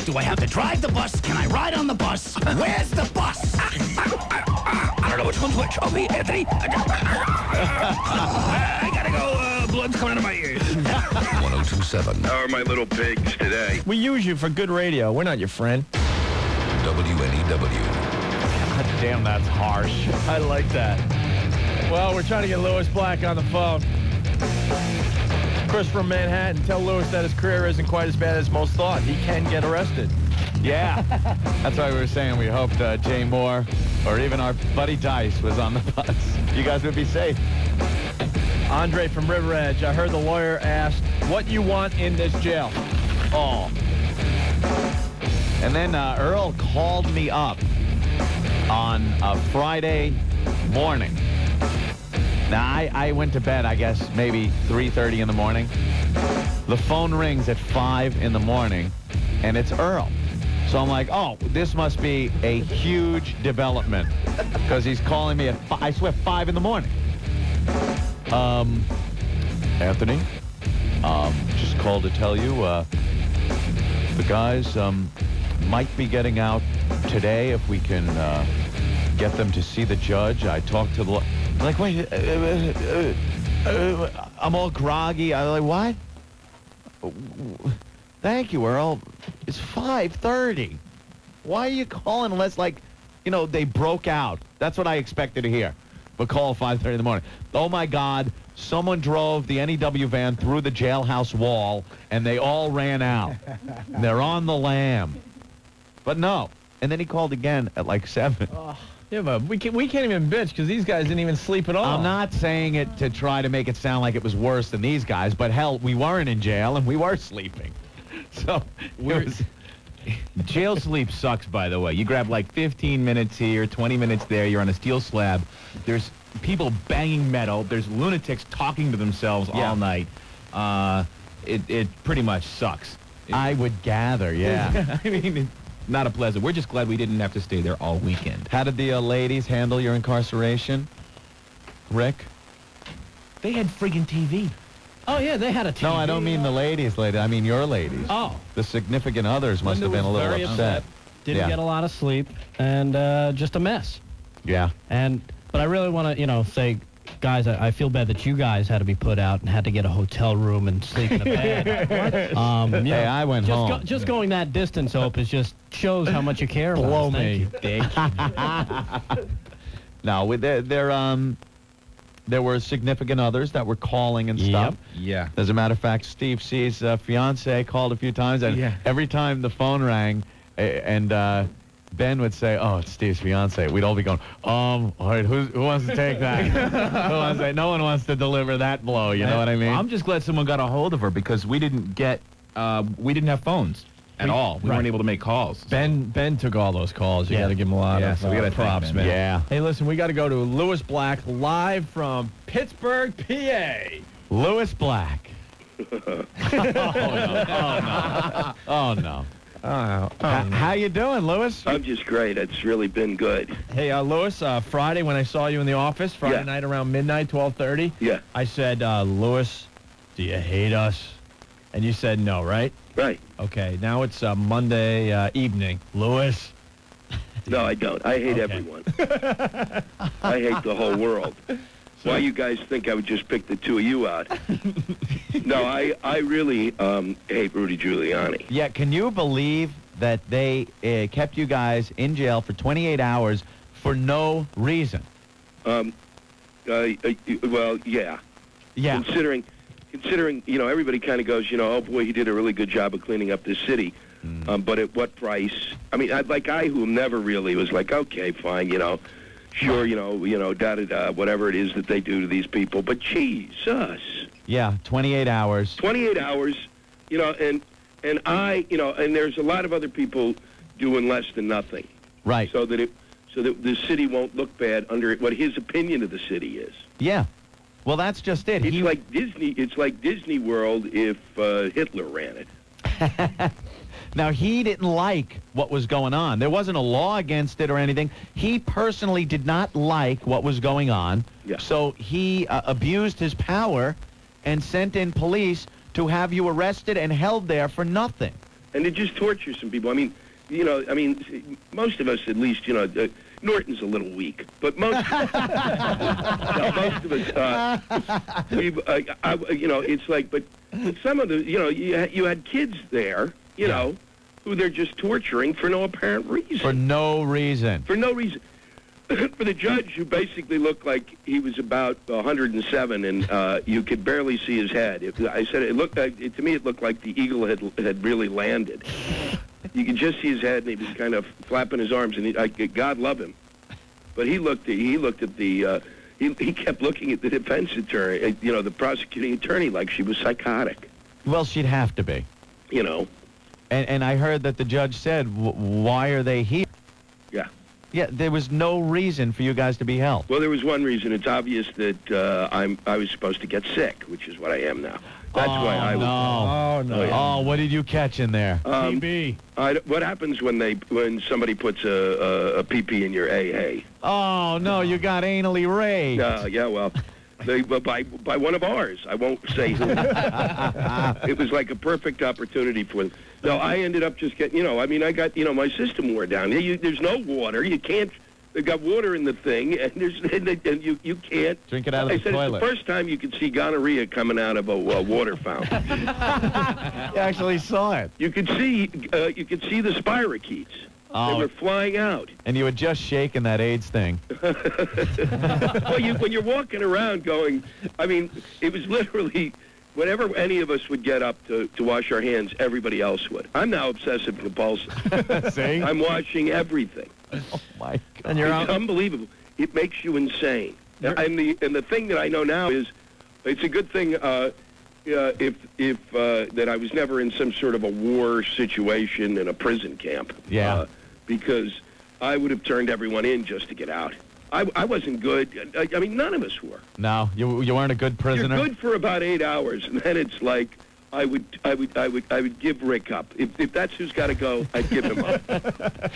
Do I have to drive the bus? Can I ride on the bus? Where's the bus? I don't know which one's which. Opie, Anthony. I gotta go. Blood's coming out of my ears. 102.7. How are my little pigs today? We use you for good radio. We're not your friend. WNEW. God damn, that's harsh. I like that. Well, we're trying to get Lewis Black on the phone. Chris from Manhattan, tell Lewis that his career isn't quite as bad as most thought. He can get arrested. Yeah. That's why we were saying we hoped Jay Moore or even our buddy Dice was on the bus. You guys would be safe. Andre from River Edge, I heard the lawyer asked, what you want in this jail? Oh. And then Earl called me up on a Friday morning. Now, I went to bed, I guess, maybe 3:30 in the morning. The phone rings at 5 in the morning, and it's Earl. So I'm like, oh, this must be a huge development because he's calling me at, I swear, 5 in the morning. Anthony, just called to tell you the guys might be getting out today if we can get them to see the judge. I talked to the... Like, wait, I'm all groggy. I'm like, what? Thank you, Earl. It's 5:30. Why are you calling unless, like, you know, they broke out? That's what I expected to hear. But call 5:30 in the morning. Oh, my God. Someone drove the NEW van through the jailhouse wall, and they all ran out. They're on the lam. But no. And then he called again at, like, 7. Yeah, but we can't even bitch because these guys didn't even sleep at all. I'm not saying it to try to make it sound like it was worse than these guys, but hell, we weren't in jail and we were sleeping. So jail sleep sucks, by the way. You grab like 15 minutes here, 20 minutes there. You're on a steel slab. There's people banging metal. There's lunatics talking to themselves all night. It pretty much sucks. I would gather, yeah. I mean, not a pleasant. We're just glad we didn't have to stay there all weekend. How did the ladies handle your incarceration, Rick? They had friggin' TV. Oh, yeah, they had a TV. No, I don't mean the ladies, lady. I mean your ladies. Oh. The significant others must have been a little upset. Didn't get a lot of sleep, and just a mess. Yeah. But I really want to, say, guys, I feel bad that you guys had to be put out and had to get a hotel room and sleep in a bed. Hey, I went home. Just going that distance, Hope, is just shows how much you care about Blow us. me, Dick. No, there were significant others that were calling and stuff. Yeah. As a matter of fact, Steve C's fiance called a few times, and every time the phone rang, and Ben would say, "Oh, it's Steve's fiance." We'd all be going, all right, who wants to take that? Who wants to, no one wants to deliver that blow. You know what I mean? I'm just glad someone got a hold of her because we didn't have phones at all. We weren't able to make calls. Ben took all those calls. You got to give him a lot of so we gotta props, thank man. Ben. Yeah. Hey, listen, we got to go to Lewis Black live from Pittsburgh, PA. Lewis Black. Oh no. How you doing, Lewis? I'm just great. It's really been good. Hey, Lewis, Friday when I saw you in the office, Friday night around midnight, 12:30, I said, Lewis, do you hate us? And you said no, right? Right. Okay, now it's Monday evening. Lewis? No, I don't. I hate everyone. I hate the whole world. Why you guys think I would just pick the two of you out? No, I really hate Rudy Giuliani. Yeah, can you believe that they kept you guys in jail for 28 hours for no reason? Well, yeah. Yeah. Considering, everybody kind of goes, oh, boy, he did a really good job of cleaning up this city. But at what price? I mean, I who never really was like, okay, fine, sure, da-da-da, whatever it is that they do to these people. But Jesus. Yeah, 28 hours. 28 hours, and there's a lot of other people doing less than nothing. Right. So that the city won't look bad under what his opinion of the city is. Yeah. Well, that's just it. It's like Disney. It's like Disney World if Hitler ran it. Now, he didn't like what was going on. There wasn't a law against it or anything. He personally did not like what was going on. Yeah. So he abused his power and sent in police to have you arrested and held there for nothing. and to just torture some people. I mean, most of us at least, Norton's a little weak, but most, most of us, it's like, but some of the, you had kids there, who they're just torturing for no apparent reason. For no reason. For no reason. For the judge, who basically looked like he was about 107, and you could barely see his head. I said it looked like, to me, it looked like the eagle had really landed. You could just see his head, and he was kind of flapping his arms, and God love him. But he looked at the. He kept looking at the defense attorney, the prosecuting attorney, like she was psychotic. Well, she'd have to be. And I heard that the judge said, "Why are they here?" Yeah. Yeah, there was no reason for you guys to be held. Well, there was one reason. It's obvious that I was supposed to get sick, which is what I am now. That's why I was. Oh, no. Oh, what did you catch in there? TB. What happens when somebody puts a PP in your AA? Oh, no, you got anally raped. Yeah, well, by one of ours. I won't say who. It was like a perfect opportunity for them. No, I ended up just getting, I got, my system wore down. There's no water. You can't. They've got water in the thing, and you can't drink it out of the toilet. It's the first time you could see gonorrhea coming out of a water fountain. You actually saw it. You could see the spirochetes. Oh. They were flying out. And you had just shaken that AIDS thing. Well, when you're walking around going, it was literally, whenever any of us would get up to wash our hands, everybody else would. I'm now obsessive compulsive. See? I'm watching everything. Oh, my God. And you're It's unbelievable. It makes you insane. And the thing that I know now is, it's a good thing if that I was never in some sort of a war situation in a prison camp. Yeah. Because I would have turned everyone in just to get out. I wasn't good. None of us were. No, you weren't a good prisoner. You're good for about 8 hours, and then it's like I would give Rick up. If that's who's got to go, I'd give him up.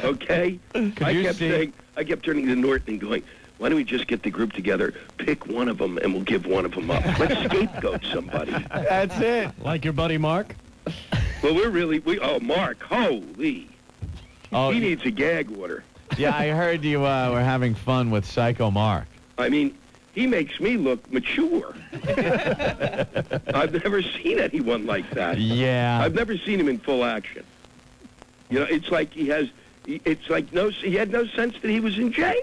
Okay? I kept turning to Norton and going, why don't we just get the group together, pick one of them, and we'll give one of them up. Let's scapegoat somebody. That's it. Like your buddy Mark? Well, Mark, holy. Oh, He needs a gag order. Yeah, I heard you were having fun with Psycho Mark. He makes me look mature. I've never seen anyone like that. Yeah. I've never seen him in full action. It's like he had no sense that he was in jail.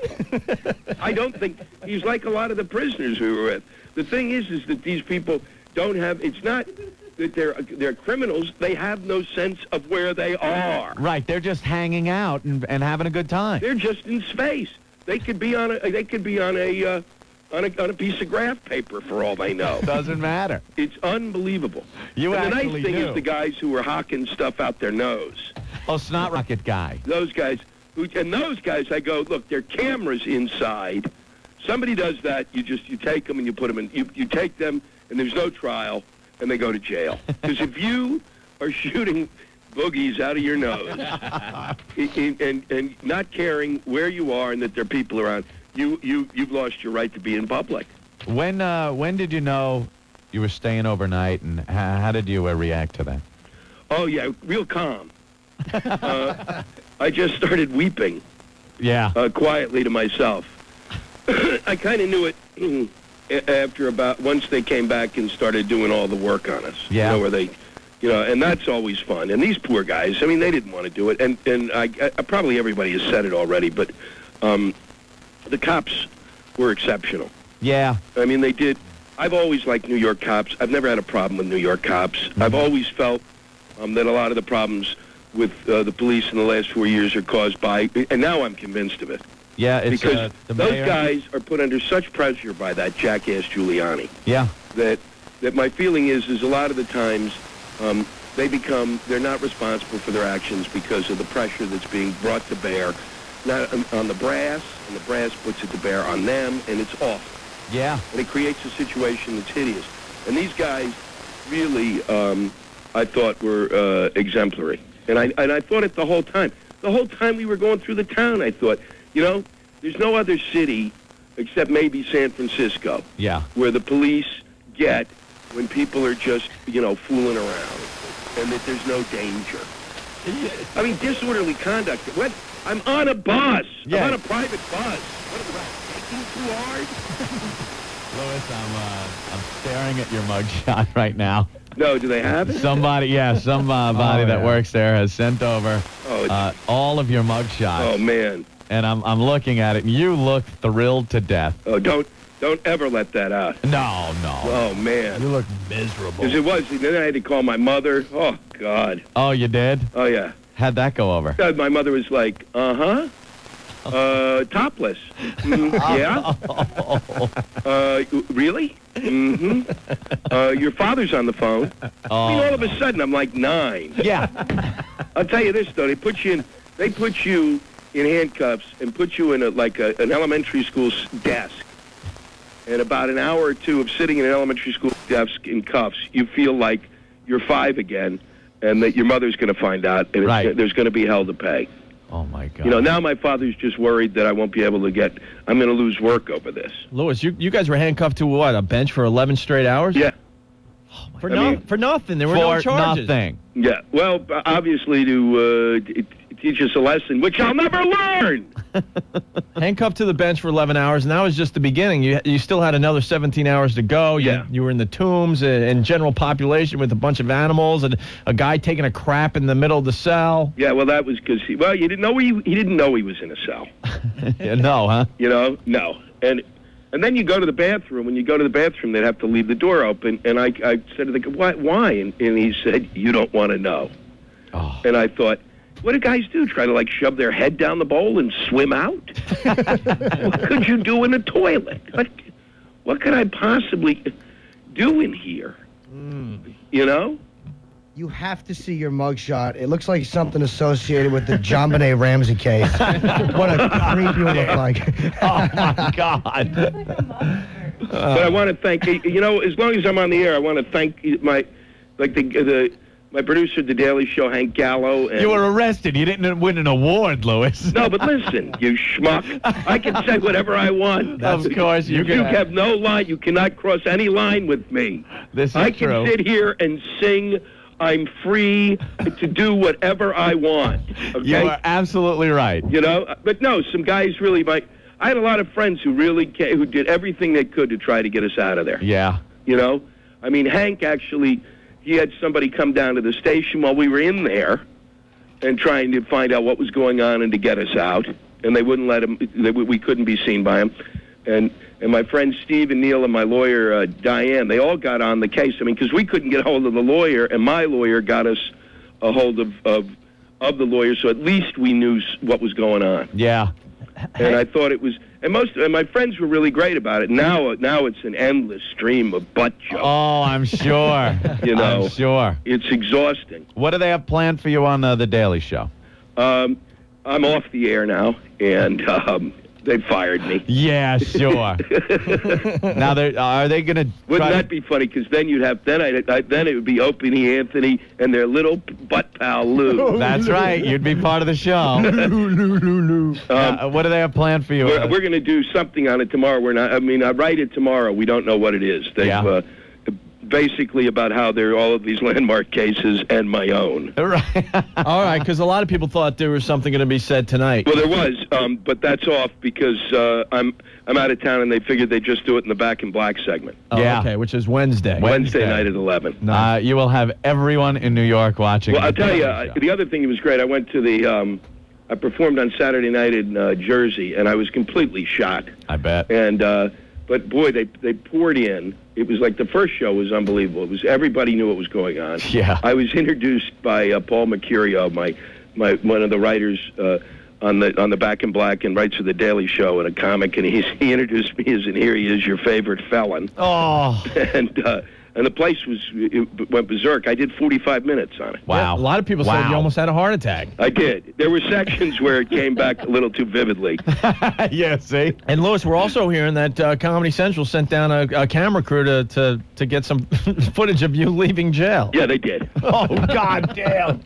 I don't think he's like a lot of the prisoners we were with. The thing is that these people don't have, it's not that they're criminals, they have no sense of where they are. Right, they're just hanging out and having a good time. They're just in space. They could be on a piece of graph paper for all they know. Doesn't matter. It's unbelievable. The nice thing is the guys who were hocking stuff out their nose. Oh, Snot Rocket guy. Those guys, I go, look, there are cameras inside. Somebody does that, you take them and you put them in, you take them and there's no trial and they go to jail. Because if you are shooting boogies out of your nose and not caring where you are and that there are people around, you've lost your right to be in public. When did you know you were staying overnight, and how did you react to that? Oh, yeah, real calm. I just started weeping. Yeah. Quietly to myself. I kind of knew it after once they came back and started doing all the work on us. Yeah. Where they, and that's always fun. And these poor guys, they didn't want to do it. And I probably everybody has said it already, but the cops were exceptional. Yeah. They did. I've always liked New York cops. I've never had a problem with New York cops. Mm-hmm. I've always felt that a lot of the problems with the police in the last 4 years are caused by, and now I'm convinced of it. Yeah, it's because those guys are put under such pressure by that jackass Giuliani. Yeah. That my feeling is a lot of the times they're not responsible for their actions because of the pressure that's being brought to bear, not on the brass, and the brass puts it to bear on them, and it's awful. Yeah. And it creates a situation that's hideous. And these guys really, I thought, were exemplary. And I thought it the whole time. The whole time we were going through the town, I thought, there's no other city except maybe San Francisco. Yeah. Where the police get when people are just, fooling around and that there's no danger. I mean, disorderly conduct. What? I'm on a bus. Yeah. I'm on a private bus. What am I taking too hard? Louis, I'm staring at your mugshot right now. No, do they have it? Somebody that yeah. works there has sent over all of your mugshots. Oh man. And I'm looking at it, and you look thrilled to death. Oh, don't ever let that out. No. Oh man. You look miserable. Because it was. Then I had to call my mother. Oh God. Oh, you did? Oh yeah. How'd that go over? My mother was like, topless. Yeah? Really? Mm-hmm. Your father's on the phone. I mean, all of a sudden, I'm like 9. Yeah. I'll tell you this, though. They put you in handcuffs and put you in an elementary school desk. And about an hour or two of sitting in an elementary school desk in cuffs, you feel like you're 5 again, and that your mother's going to find out, and there's going to be hell to pay. Oh, my God. You know, now my father's just worried that I won't be able to I'm going to lose work over this. Louis, you guys were handcuffed to what, a bench for 11 straight hours? Yeah. For nothing. There were no charges. Nothing. Yeah. Well, obviously to teach us a lesson, which I'll never learn. Handcuffed to the bench for 11 hours, and that was just the beginning. You still had another 17 hours to go. You were in the tombs and general population with a bunch of animals and a guy taking a crap in the middle of the cell. Yeah, well, that was because you didn't know he didn't know he was in a cell. No, huh? You know, no. And then you go to the bathroom. When you go to the bathroom, they'd have to leave the door open. And I said to the guy, why? And he said, you don't want to know. Oh. And I thought, what do guys do? Try to, shove their head down the bowl and swim out? What could you do in a toilet? What could I possibly do in here? You know? You have to see your mugshot. It looks like something associated with the John Benet Ramsey case. What a creep you look like. Oh, my God. But I want to thank, as long as I'm on the air, I want to thank my producer, The Daily Show, Hank Gallo. And you were arrested. You didn't win an award, Louis. No, but listen, you schmuck. I can say whatever I want. Of course, you have no line. You cannot cross any line with me. This is I true. can sit here and sing. I'm free to do whatever I want. Okay? You are absolutely right. You know, but no, some guys really I had a lot of friends who who did everything they could to try to get us out of there. Yeah. You know, I mean, Hank actually, he had somebody come down to the station while we were in there and trying to find out what was going on and to get us out. And they wouldn't let him, we couldn't be seen by him. And my friends Steve and Neil and my lawyer, Diane, they all got on the case. I mean, because we couldn't get a hold of the lawyer, and my lawyer got us a hold of the lawyer, so at least we knew what was going on. Yeah. And I thought it was, and my friends were really great about it. Now it's an endless stream of butt jokes. Oh, I'm sure. You know, I'm sure. It's exhausting. What do they have planned for you on The Daily Show? I'm off the air now, and they fired me. Yeah, sure. Now, are they going to? Wouldn't that be funny? Because then you'd have then it would be Opie and Anthony and their little butt pal Lou. That's right. You'd be part of the show. What do they have planned for you? We're going to do something on it tomorrow. I write it tomorrow. We don't know what it is. Basically about how there are all of these landmark cases and my own. Right. All right, because a lot of people thought there was something going to be said tonight. Well, there was, but that's off because I'm out of town, and they figured they'd just do it in the Back in Black segment. Oh, yeah. Okay, which is Wednesday. Wednesday night at 11. You will have everyone in New York watching. Well, I'll tell you, the other thing that was great, I went to I performed on Saturday night in Jersey, and I was completely shot. I bet. And but boy, they poured in. It was like the first show was unbelievable. It was everybody knew what was going on. Yeah. I was introduced by Paul Mercurio, one of the writers on the Back in Black and writes for the Daily Show and a comic, and he introduced me as, and here he is, your favorite felon. Oh. And the place went berserk. I did 45 minutes on it. Wow. Yeah, a lot of people said you almost had a heart attack. I did. There were sections where it came back a little too vividly. Yeah, see? And, Louis, we're also hearing that Comedy Central sent down a camera crew to get some footage of you leaving jail. Yeah, they did. Oh, God damn.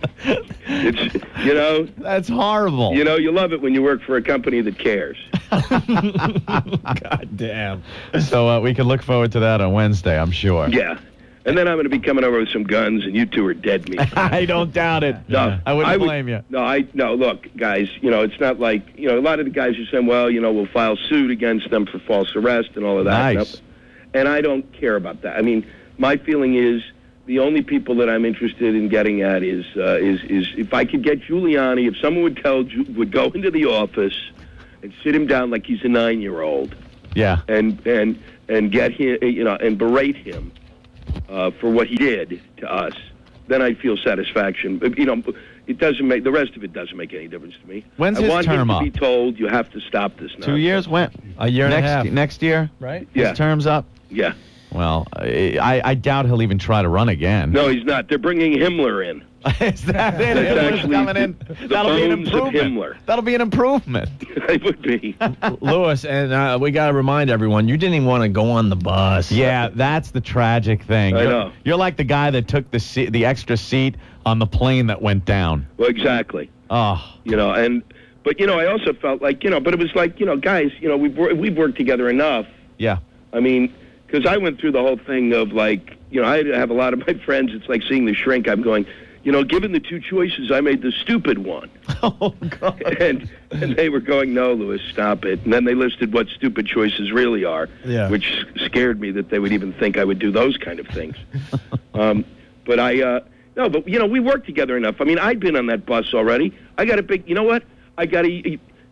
It's, That's horrible. You love it when you work for a company that cares. God damn. So we can look forward to that on Wednesday, I'm sure. Yeah. And then I'm going to be coming over with some guns, and you two are dead meat. I don't doubt it. No, I wouldn't blame you. No, look, guys, it's not like, a lot of the guys are saying, well, we'll file suit against them for false arrest and all of that. Nice. And I don't care about that. I mean, my feeling is the only people that I'm interested in getting at is if I could get Giuliani, if someone would go into the office and sit him down like he's a 9-year-old. Yeah. And get him, and berate him for what he did to us, then I'd feel satisfaction. But, it doesn't make, the rest of it doesn't make any difference to me. When's his term up? I want him to be told, you have to stop this now. 2 years? When? A year and a half. Next year? Right? Yeah. His term's up? Yeah. Well, I doubt he'll even try to run again. No, he's not. They're bringing Himmler in. Is that it? That's Himmler's actually coming in. the That'll be an bones of improvement. Himmler. That'll be an improvement. It would be. Lewis, and we got to remind everyone, you didn't even want to go on the bus. Yeah, that's the tragic thing. I know. You're like the guy that took the extra seat on the plane that went down. Well, exactly. Oh. But I also felt like, but it was like, guys, we've worked together enough. Yeah. I mean, because I went through the whole thing of like, I have a lot of my friends, it's like seeing The Shrink. I'm going, given the two choices, I made the stupid one. Oh, God. And they were going, no, Lewis, stop it. And then they listed what stupid choices really are, which scared me that they would even think I would do those kind of things. But we worked together enough. I mean, I'd been on that bus already. I got a big,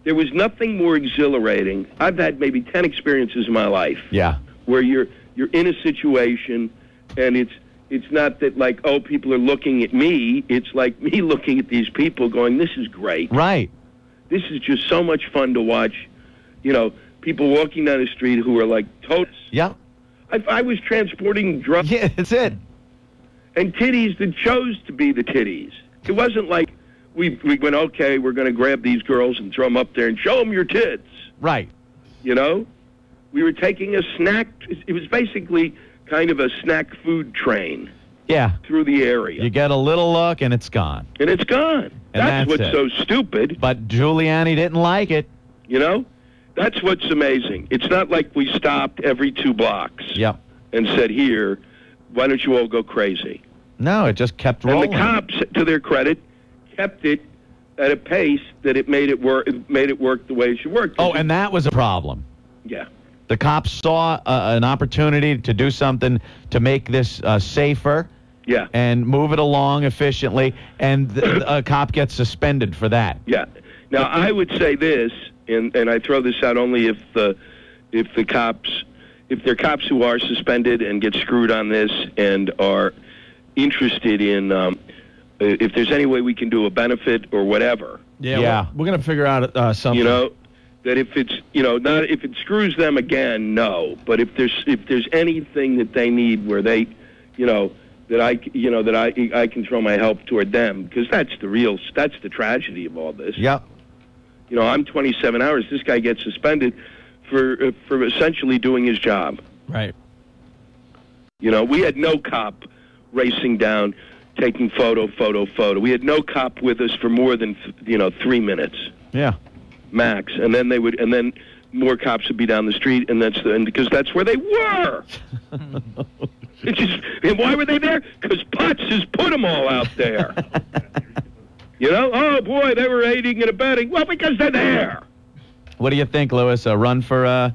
there was nothing more exhilarating. I've had maybe 10 experiences in my life. Yeah. Where you're in a situation, and it's not that like, oh, people are looking at me. It's like me looking at these people going, this is great. Right. This is just so much fun to watch. People walking down the street who are like totes. Yeah. I was transporting drugs. Yeah, that's it. And titties that chose to be the titties. It wasn't like we went, okay, we're going to grab these girls and throw them up there and show them your tits. Right. We were taking a snack. It was basically kind of a snack food train. Yeah. Through the area. You get a little look, and it's gone. And it's gone. That's what's so stupid. But Giuliani didn't like it. That's what's amazing. It's not like we stopped every 2 blocks. Yep. And said, here, why don't you all go crazy? No, it just kept rolling. And the cops, to their credit, kept it at a pace that it made it work the way it should work. Oh, and that was a problem. Yeah. The cops saw an opportunity to do something to make this safer. Yeah. And move it along efficiently, and a cop gets suspended for that. Yeah. Now, I would say this, and I throw this out only if they're cops who are suspended and get screwed on this and are interested in if there's any way we can do a benefit or whatever. Yeah. We're going to figure out something. That if it's not if it screws them again, no. But if there's anything that they need where they, that I can throw my help toward them, because that's the tragedy of all this. Yep. I'm 27 hours. This guy gets suspended for essentially doing his job. Right. We had no cop racing down, taking photo. We had no cop with us for more than 3 minutes. Yeah. Max, and then more cops would be down the street, and because that's where they were. And why were they there? Because Potts has put them all out there. Oh boy, they were aiding and abetting. Well, because they're there. What do you think, Lewis? A run for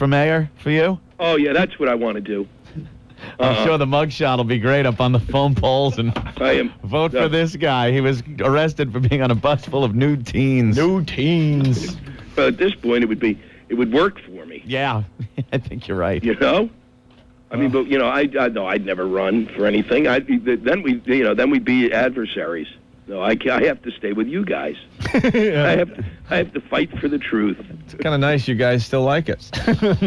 mayor for you? Oh yeah, that's what I want to do. I'm sure the mugshot will be great up on the phone polls, and vote for this guy. He was arrested for being on a bus full of nude teens. Nude teens. But at this point, it would work for me. Yeah, I think you're right. I mean, but I'd never run for anything. Then we'd be adversaries. No, I have to stay with you guys. I have to fight for the truth. It's kind of nice you guys still like us.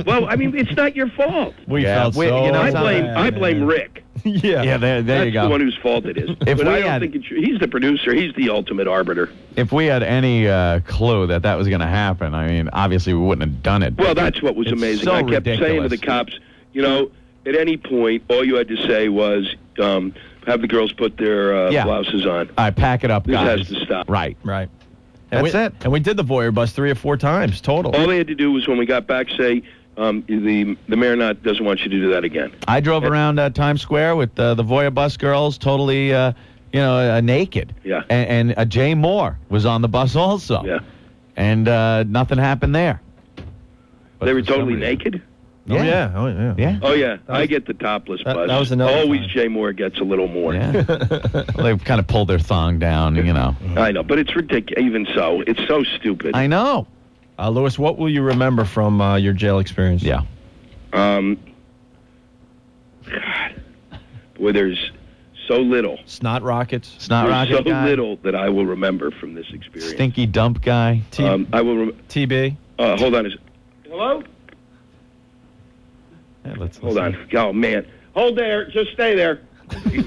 Well, I mean, it's not your fault. We felt so. I blame Rick. Yeah, there you go. That's the one whose fault it is. But I don't think he's the producer. He's the ultimate arbiter. If we had any clue that was going to happen, I mean, obviously we wouldn't have done it. Well, that's what was amazing. So I kept saying to the cops, at any point, all you had to say was, have the girls put their blouses on. All right, pack it up, guys. This has to stop. Right. That's it. And we did the Voyeurbus 3 or 4 times total. All they had to do was, when we got back, say, the mayor doesn't want you to do that again. I drove around Times Square with the Voyeurbus girls, totally, naked. Yeah. And Jay Moore was on the bus also. Yeah. And nothing happened there. But They were for some totally reason- naked? Oh, yeah. Oh, yeah. Yeah. Oh, yeah. I get the topless bus. that was another Always time. Jay Moore gets a little more. Yeah. They kind of pulled their thong down, I know, but it's ridiculous. Even so, it's so stupid. I know. Lewis, what will you remember from your jail experience? Yeah. God. Boy, there's so little. Snot rockets. Snot There's rocket so guy. little that I will remember from this experience. Stinky dump guy. I will. TB. Hold on. Hello? Yeah, let's Hold on. Oh, man. Hold there. Just stay there.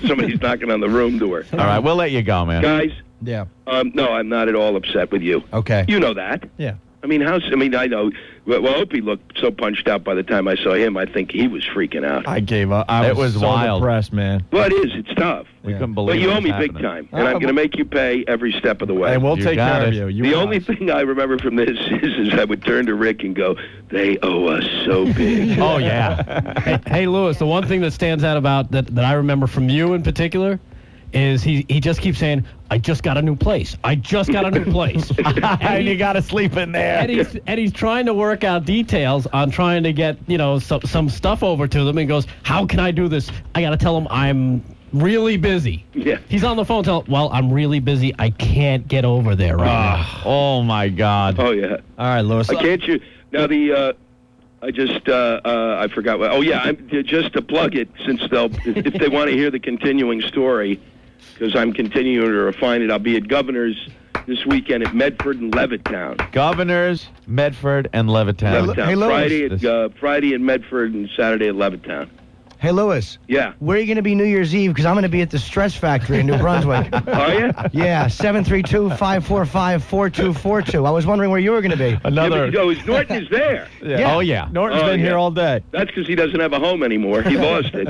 Somebody's knocking on the room door. All right, we'll let you go, man. Guys, Yeah. no, I'm not at all upset with you. Okay. You know that. Yeah. I know. Well, Opie looked so punched out by the time I saw him, I think he was freaking out. I gave up. I It was so wild. depressed, man. Well, it is. It's tough. We Yeah. couldn't believe But you what owe me was big happening. time, and I'm going to make you pay every step of the way. And we'll You take got care of it. you. The only thing I remember from this is I would turn to Rick and go, "They owe us so big." Oh, yeah. Hey, Lewis, the one thing that stands out about that I remember from you in particular is he just keeps saying, I just got a new place. I just got a new place. And you got to sleep in there. And he's trying to work out details on trying to get, some stuff over to them and goes, how can I do this? I got to tell him I'm really busy. Yeah. He's on the phone telling, well, I'm really busy. I can't get over there right now. Oh, my God. Oh yeah. All right, Lewis. Can't you now? I forgot what. Oh yeah, just to plug it, since if they want to hear the continuing story, because I'm continuing to refine it. I'll be at Governor's this weekend at Medford and Levittown. Governors, Medford, and Levittown. Levittown. Hey, Lewis. Friday at Medford and Saturday at Levittown. Hey, Lewis. Yeah. Where are you going to be New Year's Eve? Because I'm going to be at the Stress Factory in New Brunswick. Are you? Yeah, 732-545-4242. I was wondering where you were going to be. Another. Norton is there. Yeah. Oh, yeah. Norton's Oh, been yeah. here all day. That's because he doesn't have a home anymore. He lost it.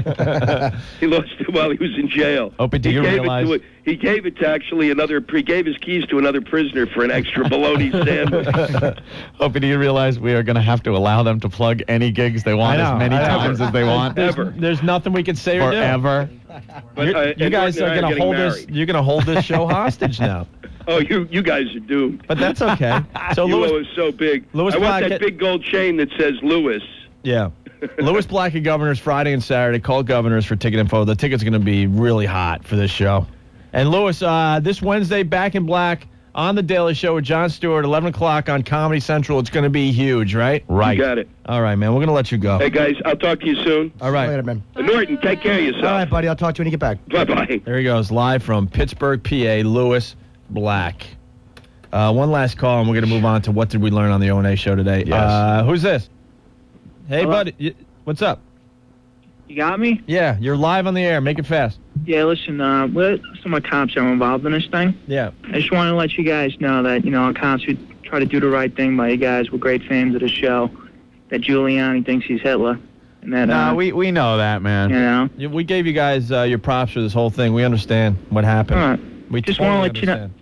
He lost it while he was in jail. Opie, do He you gave realize- he gave it to actually he gave his keys to another prisoner for an extra bologna sandwich. Opie, do you realize we are going to have to allow them to plug any gigs they want I know, as many I know. times as they want? Ever. There's nothing we can say or do. Forever. But, You and guys Norton and I are going to getting hold this. married. You're going to hold this show hostage now. Oh, you guys are doomed. But that's okay. So You Lewis, owe us so big. Lewis I want Black- that big gold chain that says Lewis. yeah. Lewis Black at Governors Friday and Saturday. Call Governors for ticket info. The ticket's going to be really hot for this show. And Lewis, this Wednesday, Back in Black on The Daily Show with Jon Stewart, 11 o'clock on Comedy Central. It's going to be huge, right? Right. You got it. All right, man. We're going to let you go. Hey, guys, I'll talk to you soon. All right. Later, man. Norton, take care of yourself. All right, buddy. I'll talk to you when you get back. Bye-bye. There he goes, live from Pittsburgh, PA, Lewis Black. One last call, and we're going to move on to what did we learn on the O&A show today. Yes. Who's this? Hey, Hello? buddy. What's up? You got me? Yeah, you're live on the air. Make it fast. Yeah, listen, some of the cops are involved in this thing. Yeah. I just want to let you guys know that, our cops who try to do the right thing by you guys were great fans of the show, that Giuliani thinks he's Hitler. And that, No, we know that, man. We gave you guys your props for this whole thing. We understand what happened. All right. We Just totally want to let you know, understand.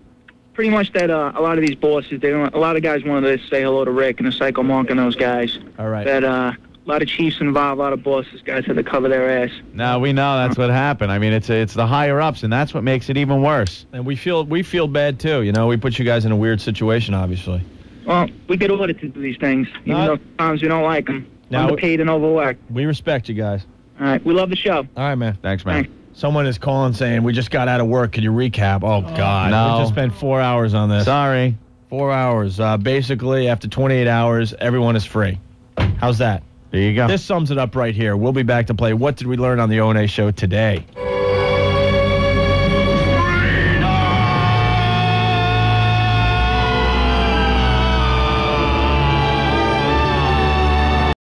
pretty much that a lot of these bosses, a lot of guys wanted to say hello to Rick and the Psycho Monk and those guys. All right. That a lot of chiefs involved, a lot of bosses, guys had to cover their ass. No, we know that's what happened. I mean, it's the higher ups, and that's what makes it even worse. And we feel bad too. We put you guys in a weird situation, obviously. Well, we get ordered to do these things, even No. though sometimes we don't like them. No. Underpaid and overworked. We respect you guys. All right, we love the show. All right, man. Thanks, man. Thanks. Someone is calling saying we just got out of work. Can you recap? Oh God, No. we just spent 4 hours on this. Sorry. 4 hours. Basically, after 28 hours, everyone is free. How's that? There you go. This sums it up right here. We'll be back to play What Did We Learn on the O&A show today.